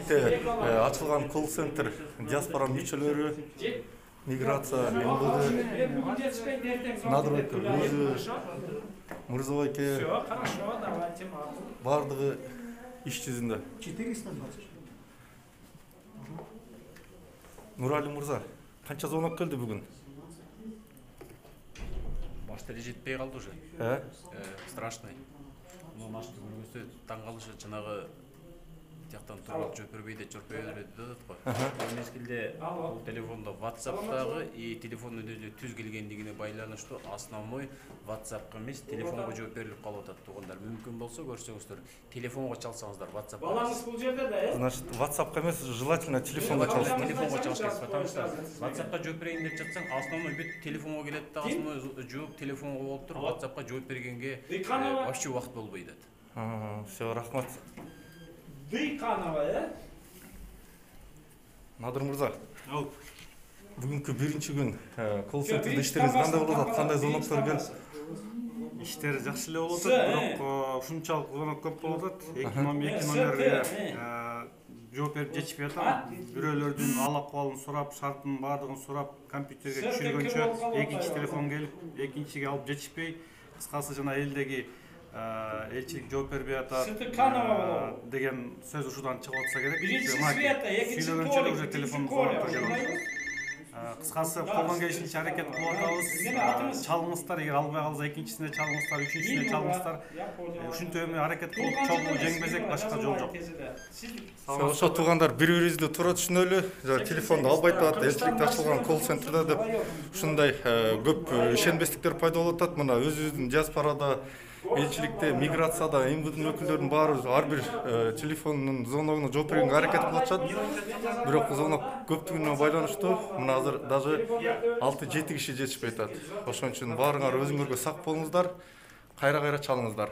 Элчиликте ачылган колл-центр диаспора мүчөлөрү, миграция, МВД, Надырбек өзү, Мырза байке бардыгы иш жүзүндө. 400 Нурали мырза, канча звонок келди бүгүн? Башта жетпей калды уже. Страшный. Но машты көргөзсө таң калышы жанагы тияктан туруп жооп бербейди, жооп бербейди деп го. Бул мезгилде бул телефондо WhatsApp'тагы и телефондун өзү түз келгендигине байланыштуу основной WhatsApp'ка эмес, телефонго жооп берилип калып атат туугандар. Мүмкүн болсо көрсөңүздөр, телефонго чалсаңыздар WhatsApp'ка. Балаңыз бул жерде да, Значит, WhatsApp'ка эмес, желательно телефонго чалсын. Телефонго чалыш керек, потому что WhatsApp'ка жооп берейин деп жатсаң, основной бүт телефонго келет да, основной жооп телефонго болуп туруп, WhatsApp'ка жооп бергенге вообще убакыт болбой атат. Все, рахмат. Дыйканова, Надыр мырза. Бүгүнкү биринчи күн колл-центрде иштериңиз кандай болуп атат? Кандай звоноктор келип? Иштер жакшы эле болуп атат, бирок ушунчалык звонок көп болуп атат. 2 номерге жооп берип жетишпей атам. Бирөөлөрдүн ал-акыбалын сурап, шартынын баардыгын сурап, компьютерге түшүргөнчө экинчи телефон келип, экинчиге алып жетишпей, кыскасы жана элдеги элчилик жооп бербей атат деген сөз ушудан чыгып атса керек. Биринчи света, экинчи Сүйлөгөнчө уже телефон звоноктор келет. Кыскасы колдон келишинче аракет кылып атабыз. Чалыңыздар, эгер албай калса экинчисине чалыңыздар, үчүнчүсүне чалыңыздар. Ушинтип эми аракет кылып чогуу жеңбесек башка жол жок. Ошо туугандар бири-бирибизди туура түшүнөлү. Телефонду албай атат, элчиликте ачылган колл-центрде деп ушундай көп ишенбестиктер пайда болуп атат. Мына өзүбүздүн диаспорада, элчиликте, миграцияда МВДнын өкүлдөрүнүн баары ар бир телефонунун звоногуна жооп бергенге аракет кылып атышат. Бирок звонок көптүгүнө байланыштуу мына азыр даже 6-7 киши жетишпей атат. Ошон үчүн баарыңар өзүңөргө сак болуңуздар, кайра-кайра чалыңыздар.